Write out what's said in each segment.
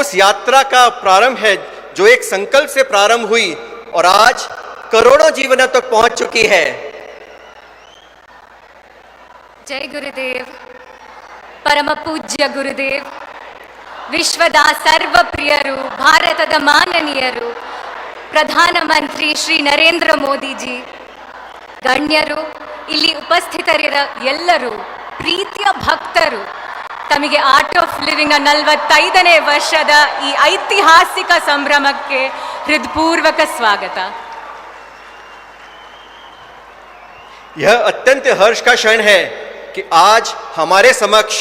उस यात्रा का प्रारंभ है जो एक संकल्प से प्रारंभ हुई और आज करोड़ों जीवनों तक पहुंच चुकी है। जय गुरुदेव। परम पूज्य गुरुदेव, ವಿಶ್ವದ ಸರ್ವಪ್ರಿಯರು, ಭಾರತದ ಮಾನನೀಯರು, ಪ್ರಧಾನಮಂತ್ರಿ ಶ್ರೀ ನರೇಂದ್ರ ಮೋದಿಜಿ, ಗಣ್ಯರು, ಇಲ್ಲಿ ಉಪಸ್ಥಿತರಿರ ಎಲ್ಲರೂ, ಪ್ರೀತಿಯ ಭಕ್ತರು, ತಮಗೆ ಆರ್ಟ್ ಆಫ್ ಲಿವಿಂಗ್ನ 45ನೇ ವರ್ಷದ ಈ ಐತಿಹಾಸಿಕ ಸಂಭ್ರಮಕ್ಕೆ ಹೃತ್ಪೂರ್ವಕ ಸ್ವಾಗತ। यह अत्यंत हर्ष का क्षण है कि आज हमारे समक्ष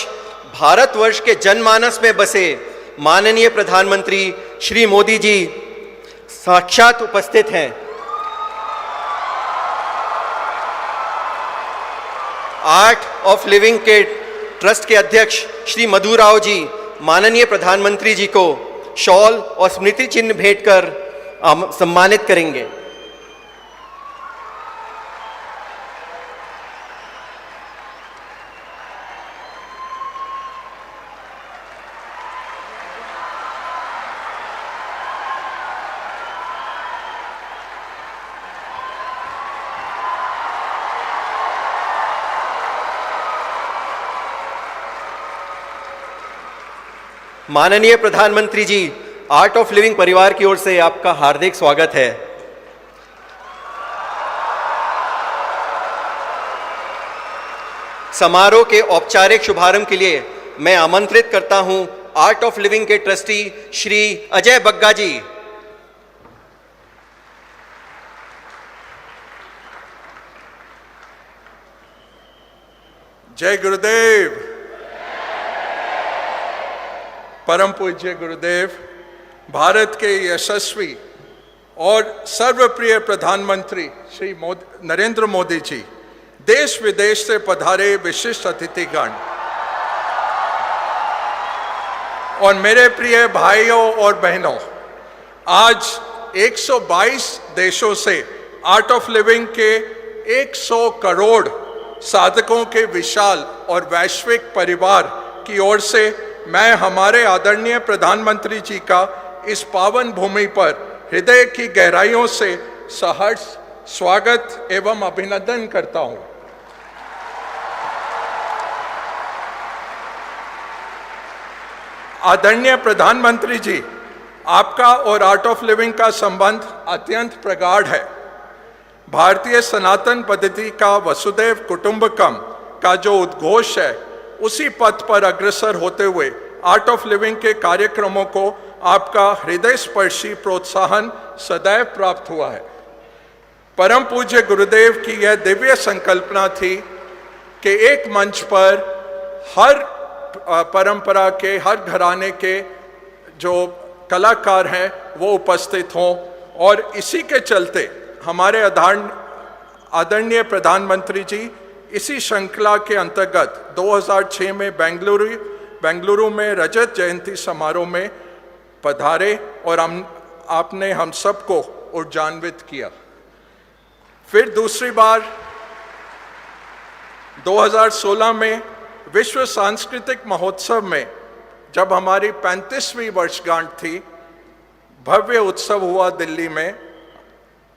भारतवर्ष के जनमानस में बसे माननीय प्रधानमंत्री श्री मोदी जी साक्षात उपस्थित हैं। आर्ट ऑफ लिविंग के ट्रस्ट के अध्यक्ष श्री मधु राव जी माननीय प्रधानमंत्री जी को शॉल और स्मृति चिन्ह भेंट कर सम्मानित करेंगे। माननीय प्रधानमंत्री जी, आर्ट ऑफ लिविंग परिवार की ओर से आपका हार्दिक स्वागत है। समारोह के औपचारिक शुभारंभ के लिए मैं आमंत्रित करता हूं आर्ट ऑफ लिविंग के ट्रस्टी श्री अजय बग्गा जी। जय गुरुदेव। परम पूज्य गुरुदेव, भारत के यशस्वी और सर्वप्रिय प्रधानमंत्री श्री नरेंद्र मोदी जी, देश विदेश से पधारे विशिष्ट अतिथिगण और मेरे प्रिय भाइयों और बहनों, आज 122 देशों से आर्ट ऑफ लिविंग के 100 करोड़ साधकों के विशाल और वैश्विक परिवार की ओर से मैं हमारे आदरणीय प्रधानमंत्री जी का इस पावन भूमि पर हृदय की गहराइयों से सहर्ष स्वागत एवं अभिनंदन करता हूं। आदरणीय प्रधानमंत्री जी, आपका और आर्ट ऑफ लिविंग का संबंध अत्यंत प्रगाढ़ है। भारतीय सनातन पद्धति का वसुदैव कुटुंबकम का जो उद्घोष है, उसी पथ पर अग्रसर होते हुए आर्ट ऑफ लिविंग के कार्यक्रमों को आपका हृदय स्पर्शी प्रोत्साहन सदैव प्राप्त हुआ है। परम पूज्य गुरुदेव की यह दिव्य संकल्पना थी कि एक मंच पर हर परंपरा के, हर घराने के जो कलाकार हैं वो उपस्थित हों, और इसी के चलते हमारे आदरणीय प्रधानमंत्री जी इसी श्रृंखला के अंतर्गत 2006 में बेंगलुरु में रजत जयंती समारोह में पधारे और आपने हम सबको ऊर्जान्वित किया। फिर दूसरी बार 2016 में विश्व सांस्कृतिक महोत्सव में जब हमारी 35वीं वर्षगांठ थी, भव्य उत्सव हुआ दिल्ली में।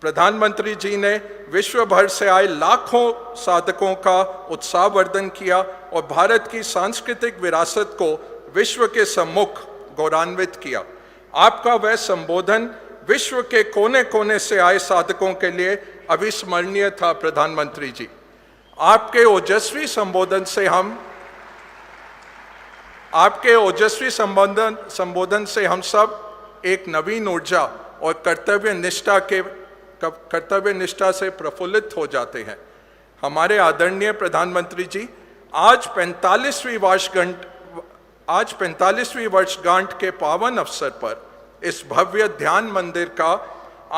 प्रधानमंत्री जी ने विश्व भर से आए लाखों साधकों का उत्साहवर्धन किया और भारत की सांस्कृतिक विरासत को विश्व के सम्मुख गौरवान्वित किया। आपका वह संबोधन विश्व के कोने कोने से आए साधकों के लिए अविस्मरणीय था। प्रधानमंत्री जी, आपके ओजस्वी संबोधन से हम सब एक नवीन ऊर्जा और कर्तव्य निष्ठा से प्रफुल्लित हो जाते हैं। हमारे आदरणीय प्रधानमंत्री जी, आज 45वीं वर्षगांठ के पावन अवसर पर इस भव्य ध्यान मंदिर का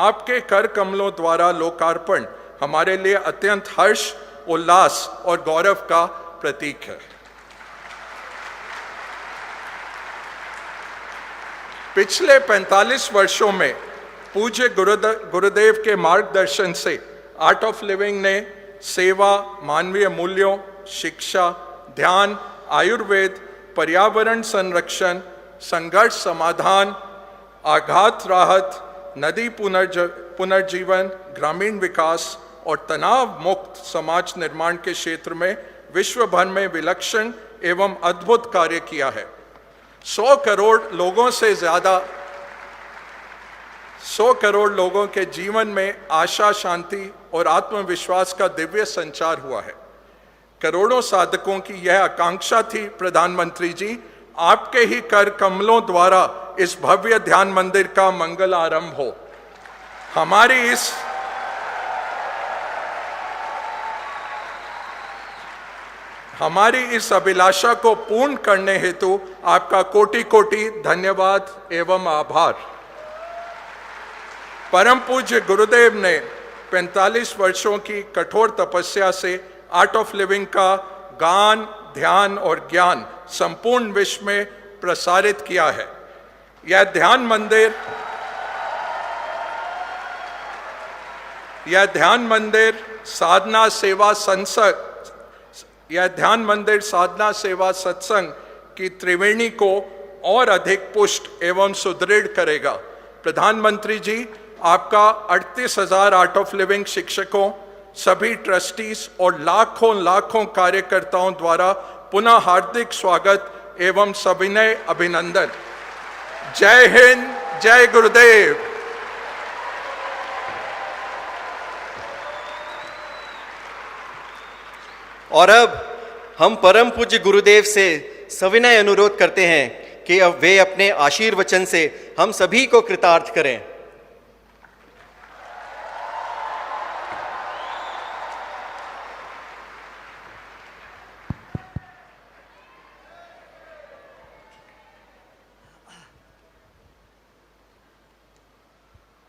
आपके कर कमलों द्वारा लोकार्पण हमारे लिए अत्यंत हर्ष, उल्लास और गौरव का प्रतीक है। पिछले 45 वर्षों में पूज्य गुरुदेव के मार्गदर्शन से आर्ट ऑफ लिविंग ने सेवा, मानवीय मूल्यों, शिक्षा, ध्यान, आयुर्वेद, पर्यावरण संरक्षण, संघर्ष समाधान, आघात राहत, नदी पुनर्जीवन, ग्रामीण विकास और तनाव मुक्त समाज निर्माण के क्षेत्र में विश्व भर में विलक्षण एवं अद्भुत कार्य किया है। 100 करोड़ लोगों के जीवन में आशा, शांति और आत्मविश्वास का दिव्य संचार हुआ है। करोड़ों साधकों की यह आकांक्षा थी प्रधानमंत्री जी, आपके ही कर कमलों द्वारा इस भव्य ध्यान मंदिर का मंगल आरंभ हो। हमारी इस अभिलाषा को पूर्ण करने हेतु आपका कोटि कोटि धन्यवाद एवं आभार। परम पूज्य गुरुदेव ने 45 वर्षों की कठोर तपस्या से आर्ट ऑफ लिविंग का गान, ध्यान और ज्ञान संपूर्ण विश्व में प्रसारित किया है। यह ध्यान मंदिर साधना सेवा सत्संग की त्रिवेणी को और अधिक पुष्ट एवं सुदृढ़ करेगा। प्रधानमंत्री जी, आपका 38,000 आर्ट ऑफ लिविंग शिक्षकों, सभी ट्रस्टीज और लाखों कार्यकर्ताओं द्वारा पुनः हार्दिक स्वागत एवं सविनय अभिनंदन। जय हिंद, जय गुरुदेव। और अब हम परम पूज्य गुरुदेव से सविनय अनुरोध करते हैं कि अब वे अपने आशीर्वचन से हम सभी को कृतार्थ करें।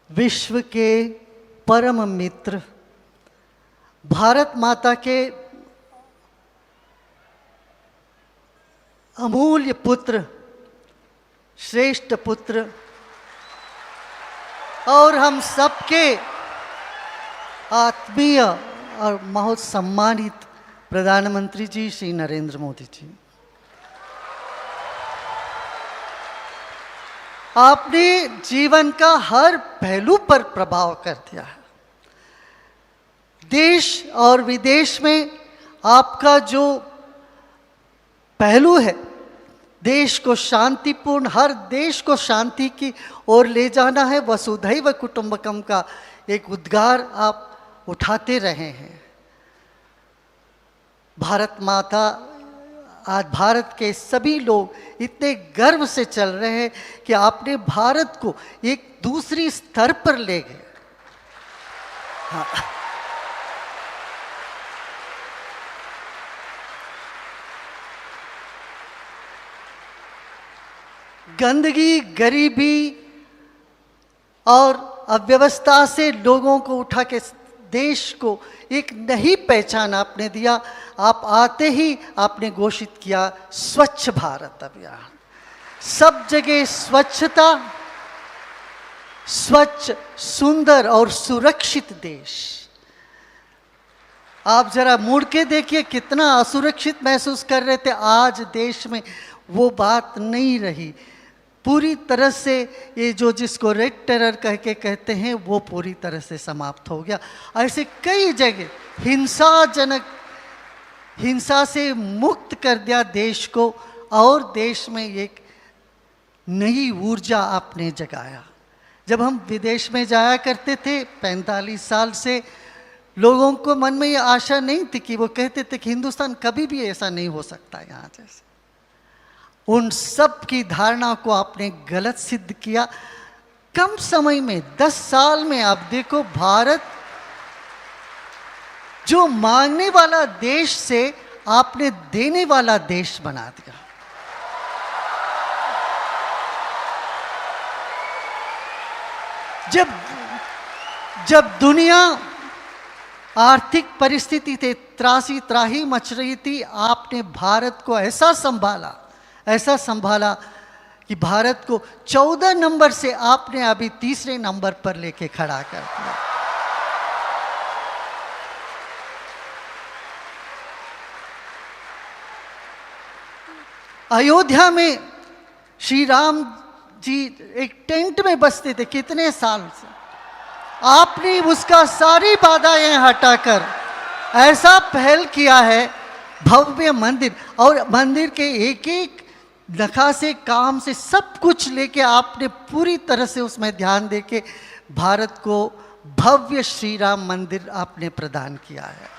विश्व के परम मित्र, भारत माता के अमूल्य पुत्र, श्रेष्ठ पुत्र और हम सबके आत्मीय और बहुत सम्मानित प्रधानमंत्री जी श्री नरेंद्र मोदी जी, आपने जीवन का हर पहलू पर प्रभाव कर दिया है। देश और विदेश में आपका जो पहलू है, देश को शांतिपूर्ण, हर देश को शांति की ओर ले जाना है, वसुधैव कुटुंबकम का एक उद्गार आप उठाते रहे हैं। भारत माता, आज भारत के सभी लोग इतने गर्व से चल रहे हैं कि आपने भारत को एक दूसरी स्तर पर ले गए। हाँ। गंदगी, गरीबी और अव्यवस्था से लोगों को उठा के देश को एक नई पहचान आपने दिया। आप आते ही आपने घोषित किया स्वच्छ भारत अभियान। सब जगह स्वच्छता, स्वच्छ, सुंदर और सुरक्षित देश। आप जरा मुड़ के देखिए कितना असुरक्षित महसूस कर रहे थे, आज देश में वो बात नहीं रही। पूरी तरह से ये जो जिसको रेड टेरर कह के कहते हैं वो पूरी तरह से समाप्त हो गया। ऐसे कई जगह हिंसा से मुक्त कर दिया देश को और देश में एक नई ऊर्जा आपने जगाया। जब हम विदेश में जाया करते थे 45 साल से, लोगों को मन में ये आशा नहीं थी कि वो कहते थे कि हिंदुस्तान कभी भी ऐसा नहीं हो सकता यहाँ जैसे। उन सब की धारणा को आपने गलत सिद्ध किया। कम समय में 10 साल में आप देखो, भारत जो मांगने वाला देश से आपने देने वाला देश बना दिया। जब दुनिया आर्थिक परिस्थिति से त्राही मच रही थी, आपने भारत को ऐसा संभाला कि भारत को 14 नंबर से आपने अभी तीसरे नंबर पर लेके खड़ा कर दिया। अयोध्या में श्री राम जी एक टेंट में बसते थे कितने साल से, आपने उसका सारी बाधाएं हटाकर ऐसा पहल किया है, भव्य मंदिर, और मंदिर के एक एक नकाशे काम से सब कुछ लेके आपने पूरी तरह से उसमें ध्यान देके भारत को भव्य श्री राम मंदिर आपने प्रदान किया है।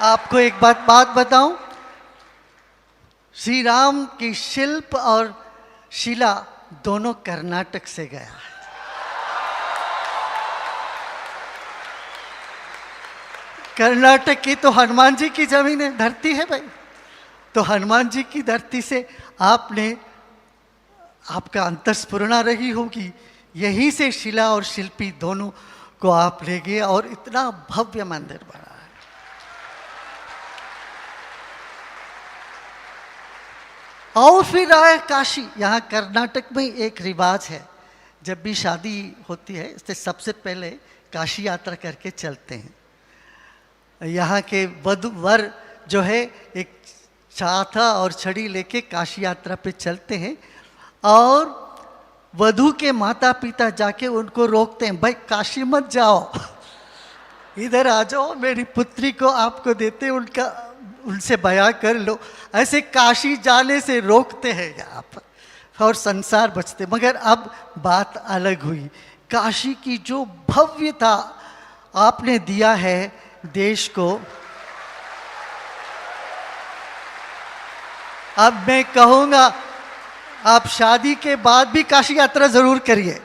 आपको एक बात बताऊं, श्री राम की शिल्प और शिला दोनों कर्नाटक से गया है। कर्नाटक की तो हनुमान जी की जमीन है, धरती है भाई, तो हनुमान जी की धरती से आपने, आपका अंतस्फुरणा रही होगी, यहीं से शिला और शिल्पी दोनों को आप ले गए और इतना भव्य मंदिर बना है। और फिर आया काशी। यहाँ कर्नाटक में एक रिवाज है, जब भी शादी होती है इससे सबसे पहले काशी यात्रा करके चलते हैं। यहाँ के वधू वर जो है एक छाता और छड़ी लेके काशी यात्रा पे चलते हैं और वधू के माता पिता जाके उनको रोकते हैं, भाई काशी मत जाओ, इधर आ जाओ, मेरी पुत्री को आपको देते, उनसे बयां कर लो। ऐसे काशी जाने से रोकते हैं यहाँ पर और संसार बचते। मगर अब बात अलग हुई, काशी की जो भव्यता आपने दिया है देश को, अब मैं कहूँगा आप शादी के बाद भी काशी यात्रा जरूर करिए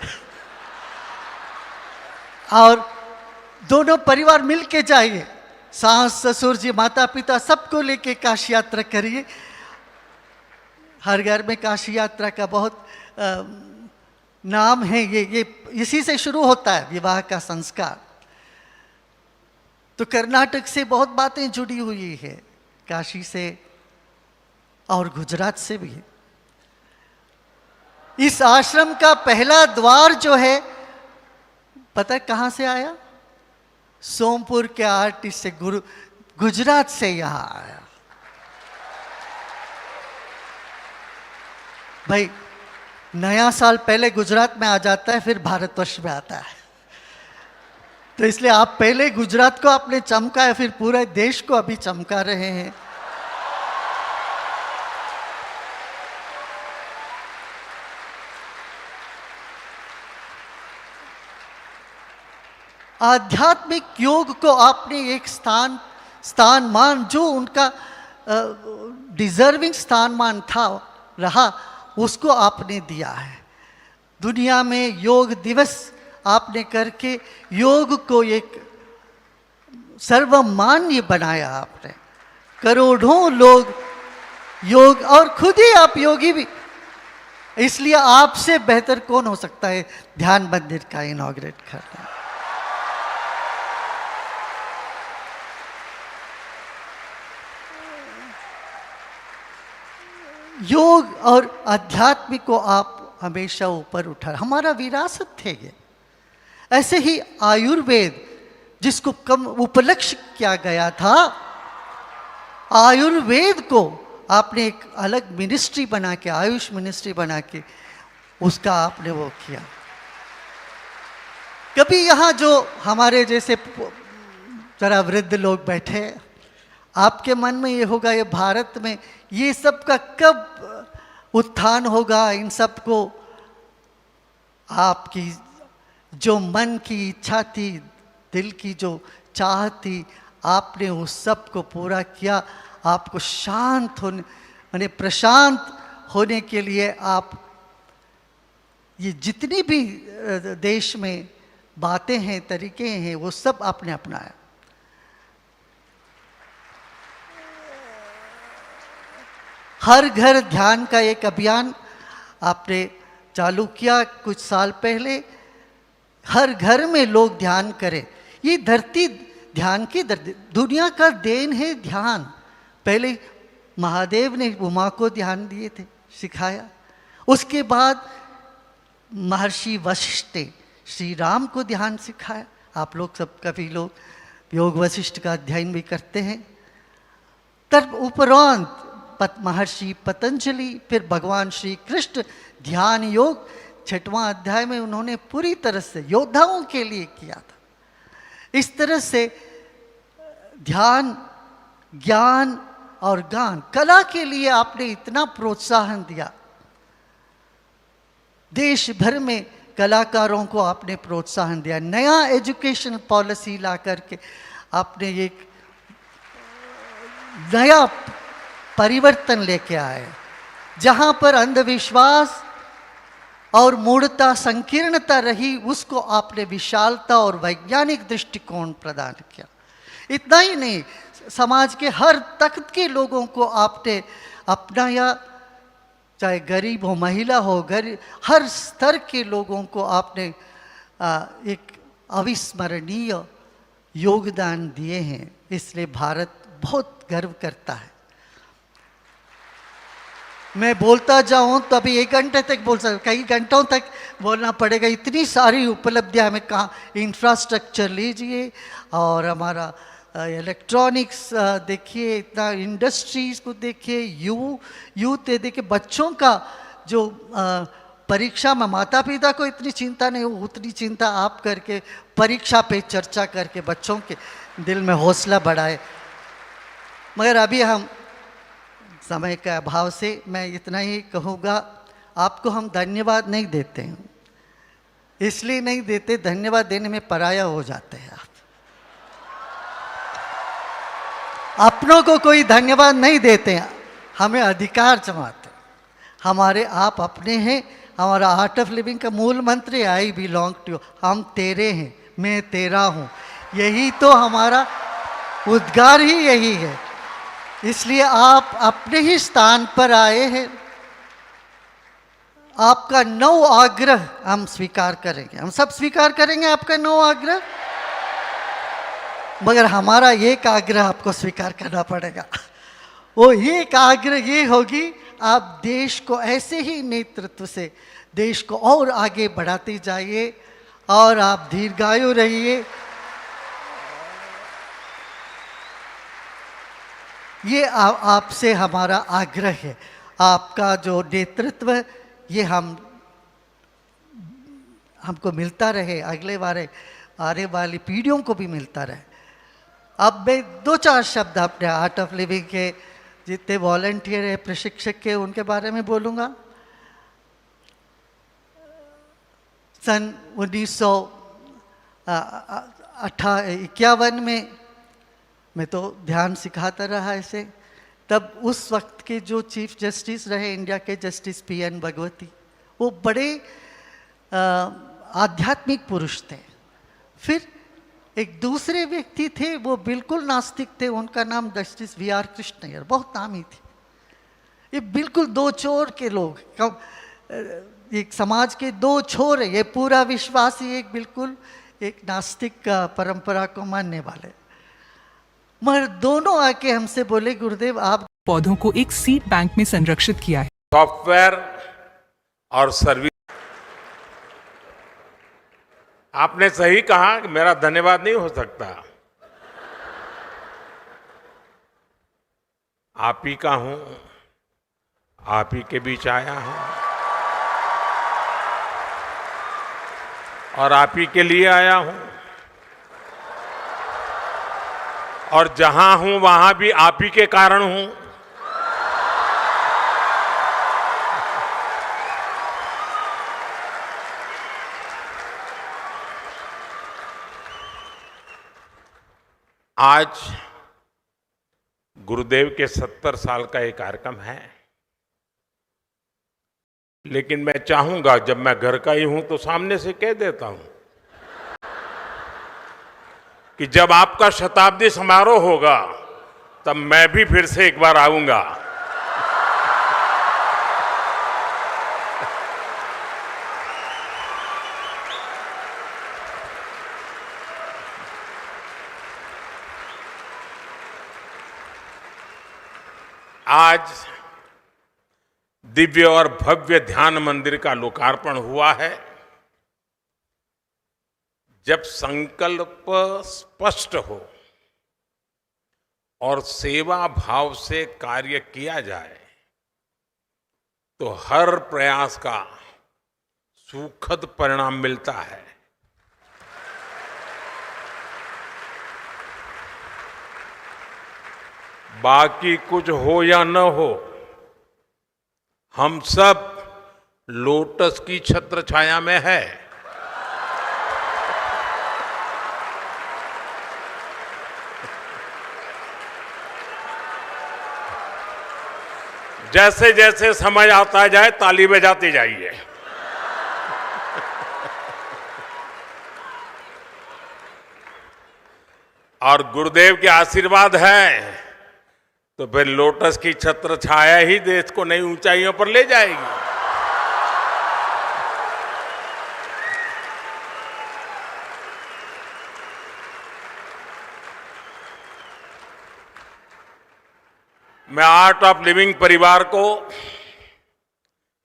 और दोनों परिवार मिल के जाइए, सास ससुर जी माता पिता सबको लेके काशी यात्रा करिए। हर घर में काशी यात्रा का बहुत नाम है, ये इसी से शुरू होता है विवाह का संस्कार। तो कर्नाटक से बहुत बातें जुड़ी हुई है, काशी से और गुजरात से भी। इस आश्रम का पहला द्वार जो है पता है कहाँ से आया? सोमपुर के आर्टिस्ट से, गुजरात से यहाँ आया। भाई नया साल पहले गुजरात में आ जाता है, फिर भारतवर्ष में आता है, तो इसलिए आप पहले गुजरात को आपने चमकाया, फिर पूरे देश को अभी चमका रहे हैं। आध्यात्मिक योग को आपने एक स्थानमान जो उनका डिजर्विंग स्थानमान था रहा, उसको आपने दिया है। दुनिया में योग दिवस आपने करके योग को एक सर्वमान्य बनाया आपने। करोड़ों लोग योग, और खुद ही आप योगी भी, इसलिए आपसे बेहतर कौन हो सकता है ध्यान मंदिर का इनॉग्रेट करना। योग और अध्यात्म को आप हमेशा ऊपर उठा, हमारा विरासत थे ये। ऐसे ही आयुर्वेद जिसको कम उपलक्ष्य किया गया था, आयुर्वेद को आपने एक अलग मिनिस्ट्री बना के, आयुष मिनिस्ट्री बना के उसका आपने वो किया। कभी यहाँ जो हमारे जैसे जरा वृद्ध लोग बैठे, आपके मन में ये होगा ये भारत में ये सब का कब उत्थान होगा, इन सब को आपकी जो मन की इच्छा थी, दिल की जो चाह थी, आपने उस सब को पूरा किया। आपको शांत होने माने प्रशांत होने के लिए आप ये जितनी भी देश में बातें हैं, तरीके हैं, वो सब आपने अपनाया। हर घर ध्यान का एक अभियान आपने चालू किया कुछ साल पहले। हर घर में लोग ध्यान करें। ये धरती ध्यान की धरती, दुनिया का देन है ध्यान। पहले महादेव ने उमा को ध्यान दिए थे, सिखाया। उसके बाद महर्षि वशिष्ठ ने श्री राम को ध्यान सिखाया। आप लोग सब, कभी लोग योग वशिष्ठ का अध्ययन भी करते हैं, उपरांत महर्षि पतंजलि, फिर भगवान श्री कृष्ण ध्यान योग 6वां अध्याय में उन्होंने पूरी तरह से योद्धाओं के लिए किया था। इस तरह से ध्यान, ज्ञान और गान, कला के लिए आपने इतना प्रोत्साहन दिया। देश भर में कलाकारों को आपने प्रोत्साहन दिया। नया एजुकेशन पॉलिसी ला करके आपने एक नया परिवर्तन लेके आए, जहां पर अंधविश्वास और मूढ़ता, संकीर्णता रही, उसको आपने विशालता और वैज्ञानिक दृष्टिकोण प्रदान किया। इतना ही नहीं, समाज के हर तबके के लोगों को आपने अपनाया, चाहे गरीब हो, महिला हो, गरीब, हर स्तर के लोगों को आपने एक अविस्मरणीय योगदान दिए हैं। इसलिए भारत बहुत गर्व करता है। मैं बोलता जाऊं तो अभी 1 घंटे तक बोल सकता, कई घंटों तक बोलना पड़ेगा, इतनी सारी उपलब्धियां हमें। कहाँ इंफ्रास्ट्रक्चर लीजिए और हमारा इलेक्ट्रॉनिक्स देखिए, इतना इंडस्ट्रीज को देखिए, यूथ देखिए, बच्चों का जो परीक्षा में माता पिता को इतनी चिंता नहीं, उतनी चिंता आप करके परीक्षा पे चर्चा करके बच्चों के दिल में हौसला बढ़ाए। मगर अभी हम समय के अभाव से मैं इतना ही कहूँगा, आपको हम धन्यवाद नहीं देते हैं, इसलिए नहीं देते, धन्यवाद देने में पराया हो जाते हैं। आप अपनों को कोई धन्यवाद नहीं देते हैं, हमें अधिकार जमाते हैं। हमारे आप अपने हैं। हमारा आर्ट ऑफ लिविंग का मूल मंत्र है, आई बिलोंग टू यू, हम तेरे हैं, मैं तेरा हूँ। यही तो हमारा उद्गार ही यही है। इसलिए आप अपने ही स्थान पर आए हैं। आपका 9 आग्रह हम स्वीकार करेंगे, हम सब स्वीकार करेंगे आपका 9 आग्रह, मगर हमारा एक आग्रह आपको स्वीकार करना पड़ेगा। वो एक आग्रह ये होगी, आप देश को ऐसे ही नेतृत्व से देश को और आगे बढ़ाते जाइए और आप दीर्घायु रहिए। ये आपसे हमारा आग्रह है। आपका जो नेतृत्व ये हमको मिलता रहे, अगले बारे आने वाली पीढ़ियों को भी मिलता रहे। अब मैं 2-4 शब्द अपने आर्ट ऑफ लिविंग के जितने वॉलंटियर है, प्रशिक्षक के, उनके बारे में बोलूँगा। सन 1951 में मैं तो ध्यान सिखाता रहा ऐसे, तब उस वक्त के जो चीफ जस्टिस रहे इंडिया के, जस्टिस PN भगवती, वो बड़े आध्यात्मिक पुरुष थे। फिर एक दूसरे व्यक्ति थे, वो बिल्कुल नास्तिक थे, उनका नाम जस्टिस VR कृष्णय्यर, बहुत नामी थे। ये बिल्कुल 2 छोर के लोग, एक समाज के 2 छोर है। ये पूरा विश्वासी, एक बिल्कुल एक नास्तिक परंपरा को मानने वाले, मगर दोनों आके हमसे बोले, गुरुदेव आप पौधों को एक सीड बैंक में संरक्षित किया है। सॉफ्टवेयर और सर्विस, आपने सही कहा कि मेरा धन्यवाद नहीं हो सकता, आप ही का हूं, आप ही के बीच आया हूं और आप ही के लिए आया हूं, और जहां हूं वहां भी आप ही के कारण हूं। आज गुरुदेव के 70 साल का एक कार्यक्रम है, लेकिन मैं चाहूंगा, जब मैं घर का ही हूं तो सामने से कह देता हूं कि जब आपका शताब्दी समारोह होगा तब मैं भी फिर से एक बार आऊंगा। आज दिव्य और भव्य ध्यान मंदिर का लोकार्पण हुआ है। जब संकल्प स्पष्ट हो और सेवा भाव से कार्य किया जाए तो हर प्रयास का सुखद परिणाम मिलता है। बाकी कुछ हो या न हो, हम सब लोटस की छत्र छाया में है। जैसे जैसे समय आता जाए ताली बजाते जाइए। और गुरुदेव के आशीर्वाद है तो फिर लोटस की छत्र छाया ही देश को नई ऊंचाइयों पर ले जाएगी। मैं आर्ट ऑफ लिविंग परिवार को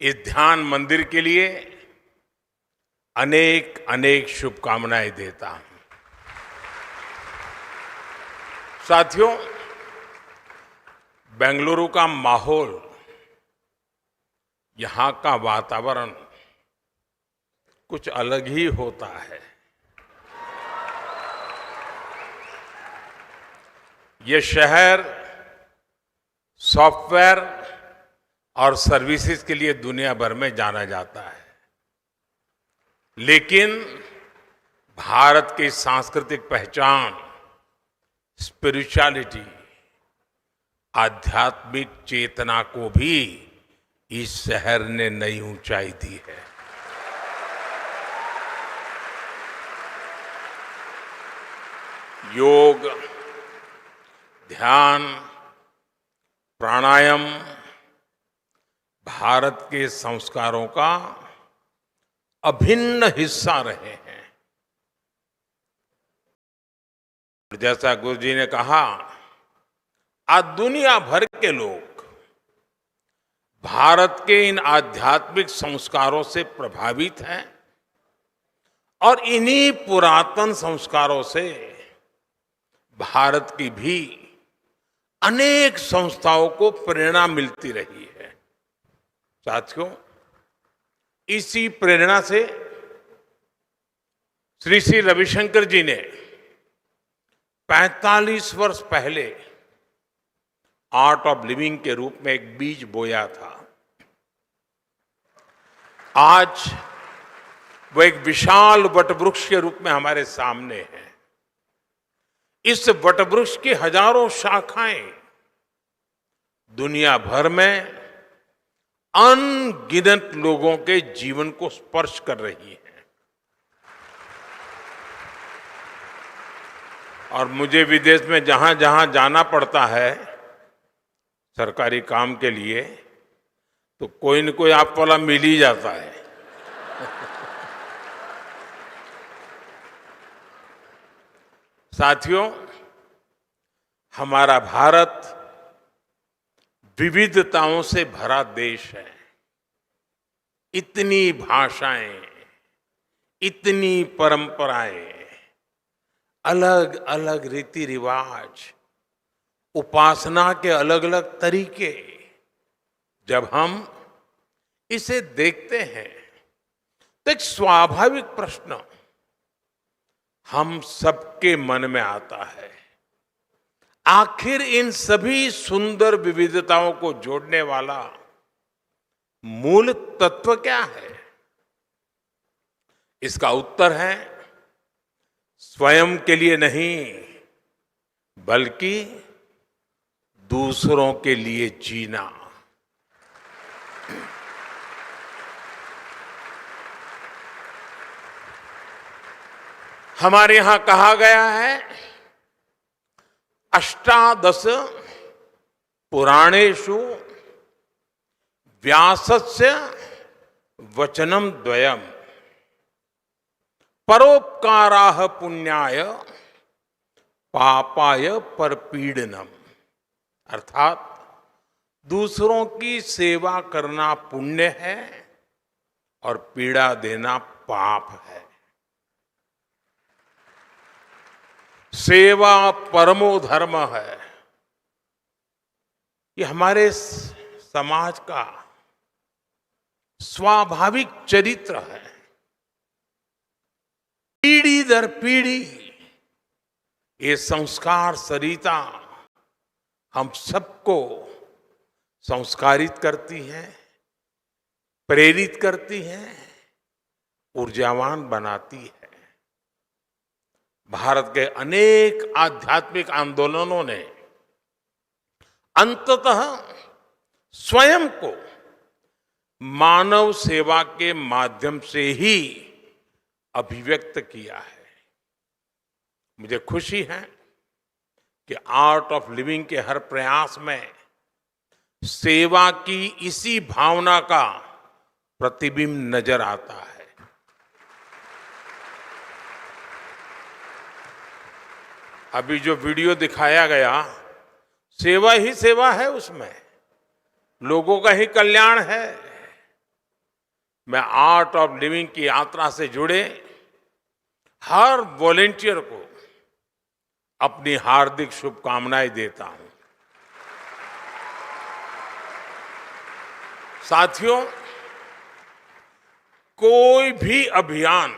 इस ध्यान मंदिर के लिए अनेक अनेक शुभकामनाएं देता हूं। साथियों, बेंगलुरु का माहौल, यहां का वातावरण कुछ अलग ही होता है। ये शहर सॉफ्टवेयर और सर्विसेज के लिए दुनिया भर में जाना जाता है, लेकिन भारत की सांस्कृतिक पहचान, स्पिरिचुअलिटी, आध्यात्मिक चेतना को भी इस शहर ने नई ऊंचाई दी है। योग, ध्यान, प्राणायाम भारत के संस्कारों का अभिन्न हिस्सा रहे हैं। जैसा गुरुजी ने कहा, आज दुनिया भर के लोग भारत के इन आध्यात्मिक संस्कारों से प्रभावित हैं और इन्हीं पुरातन संस्कारों से भारत की भी अनेक संस्थाओं को प्रेरणा मिलती रही है। साथियों, इसी प्रेरणा से श्री श्री रविशंकर जी ने 45 वर्ष पहले आर्ट ऑफ लिविंग के रूप में एक बीज बोया था। आज वो एक विशाल वटवृक्ष के रूप में हमारे सामने है। इस वटवृक्ष की हजारों शाखाएं दुनिया भर में अनगिनत लोगों के जीवन को स्पर्श कर रही हैं। और मुझे विदेश में जहां जहां जाना पड़ता है सरकारी काम के लिए, तो कोई न कोई आप वाला मिल ही जाता है। साथियों, हमारा भारत विविधताओं से भरा देश है। इतनी भाषाएं, इतनी परंपराएं, अलग अलग रीति रिवाज, उपासना के अलग अलग तरीके, जब हम इसे देखते हैं तो एक स्वाभाविक प्रश्न हम सबके मन में आता है, आखिर इन सभी सुंदर विविधताओं को जोड़ने वाला मूल तत्व क्या है? इसका उत्तर है स्वयं के लिए नहीं, बल्कि दूसरों के लिए जीना। हमारे यहां कहा गया है, अष्टादश पुराणेषु व्यासस्य वचनम द्वयम परोपकाराः पुण्याय पापाय परपीडनम। अर्थात दूसरों की सेवा करना पुण्य है और पीड़ा देना पाप है। सेवा परमो धर्म है ये हमारे समाज का स्वाभाविक चरित्र है। पीढ़ी दर पीढ़ी ये संस्कार सरिता हम सबको संस्कारित करती है, प्रेरित करती है, ऊर्जावान बनाती है। भारत के अनेक आध्यात्मिक आंदोलनों ने अंततः स्वयं को मानव सेवा के माध्यम से ही अभिव्यक्त किया है। मुझे खुशी है कि आर्ट ऑफ लिविंग के हर प्रयास में सेवा की इसी भावना का प्रतिबिंब नजर आता है। अभी जो वीडियो दिखाया गया, सेवा ही सेवा है, उसमें लोगों का ही कल्याण है। मैं आर्ट ऑफ लिविंग की यात्रा से जुड़े हर वॉलेंटियर को अपनी हार्दिक शुभकामनाएं देता हूं। साथियों, कोई भी अभियान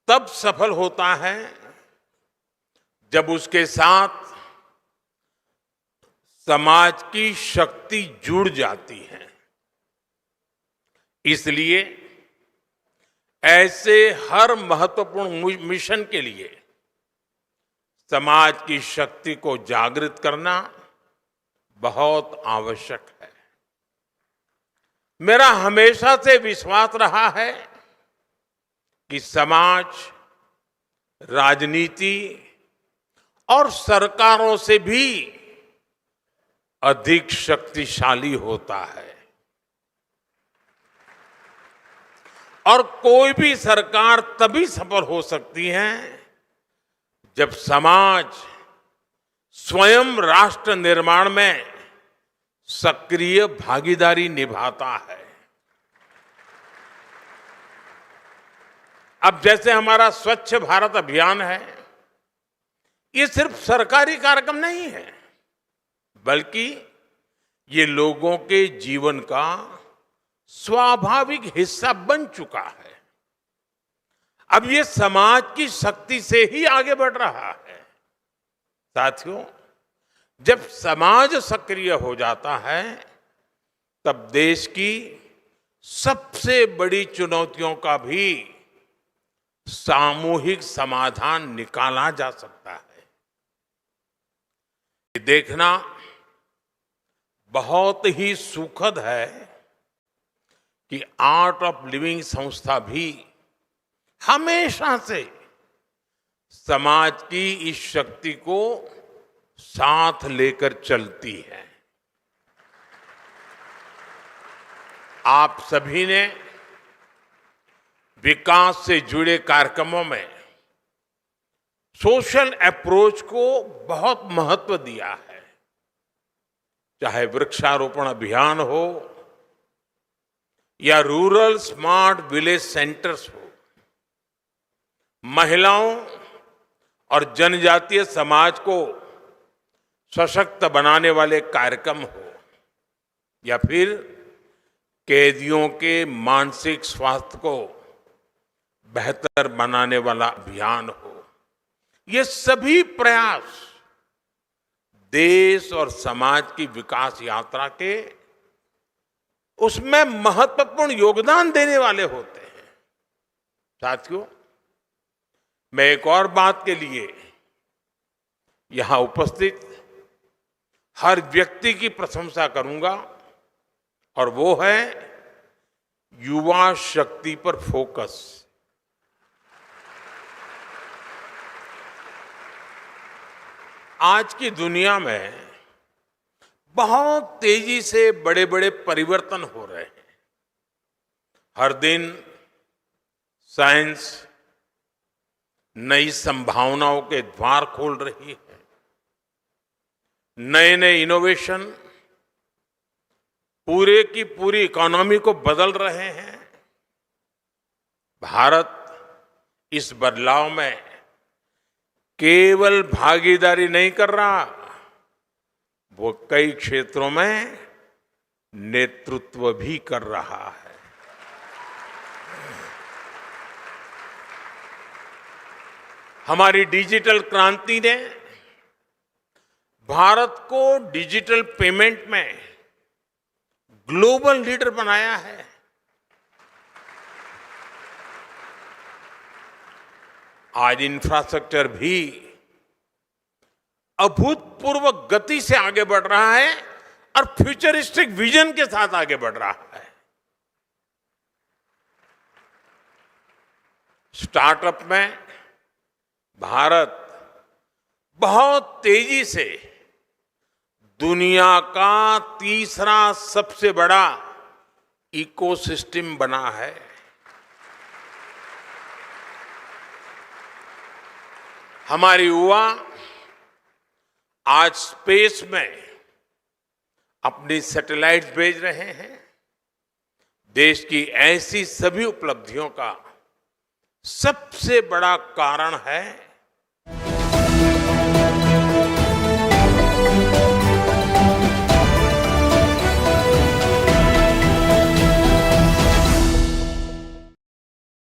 तब सफल होता है जब उसके साथ समाज की शक्ति जुड़ जाती है। इसलिए ऐसे हर महत्वपूर्ण मिशन के लिए समाज की शक्ति को जागृत करना बहुत आवश्यक है। मेरा हमेशा से विश्वास रहा है कि समाज, राजनीति और सरकारों से भी अधिक शक्तिशाली होता है और कोई भी सरकार तभी सफल हो सकती है जब समाज स्वयं राष्ट्र निर्माण में सक्रिय भागीदारी निभाता है। अब जैसे हमारा स्वच्छ भारत अभियान है, ये सिर्फ सरकारी कार्यक्रम नहीं है, बल्कि ये लोगों के जीवन का स्वाभाविक हिस्सा बन चुका है। अब ये समाज की शक्ति से ही आगे बढ़ रहा है। साथियों, जब समाज सक्रिय हो जाता है, तब देश की सबसे बड़ी चुनौतियों का भी सामूहिक समाधान निकाला जा सकता है। ये देखना बहुत ही सुखद है कि आर्ट ऑफ लिविंग संस्था भी हमेशा से समाज की इस शक्ति को साथ लेकर चलती है। आप सभी ने विकास से जुड़े कार्यक्रमों में सोशल अप्रोच को बहुत महत्व दिया है। चाहे वृक्षारोपण अभियान हो या रूरल स्मार्ट विलेज सेंटर्स हो, महिलाओं और जनजातीय समाज को सशक्त बनाने वाले कार्यक्रम हो या फिर कैदियों के मानसिक स्वास्थ्य को बेहतर बनाने वाला अभियान हो, ये सभी प्रयास देश और समाज की विकास यात्रा के उसमें महत्वपूर्ण योगदान देने वाले होते हैं। साथियों, मैं एक और बात के लिए यहां उपस्थित हर व्यक्ति की प्रशंसा करूंगा, और वो है युवा शक्ति पर फोकस। आज की दुनिया में बहुत तेजी से बड़े बड़े परिवर्तन हो रहे हैं। हर दिन साइंस नई संभावनाओं के द्वार खोल रही है। नए नए इनोवेशन पूरे की पूरी इकोनॉमी को बदल रहे हैं। भारत इस बदलाव में केवल भागीदारी नहीं कर रहा, वो कई क्षेत्रों में नेतृत्व भी कर रहा है। हमारी डिजिटल क्रांति ने भारत को डिजिटल पेमेंट में ग्लोबल लीडर बनाया है। आज इंफ्रास्ट्रक्चर भी अभूतपूर्व गति से आगे बढ़ रहा है और फ्यूचरिस्टिक विजन के साथ आगे बढ़ रहा है। स्टार्टअप में भारत बहुत तेजी से दुनिया का तीसरा सबसे बड़ा इकोसिस्टम बना है। हमारे युवा आज स्पेस में अपनी सैटेलाइट भेज रहे हैं। देश की ऐसी सभी उपलब्धियों का सबसे बड़ा कारण है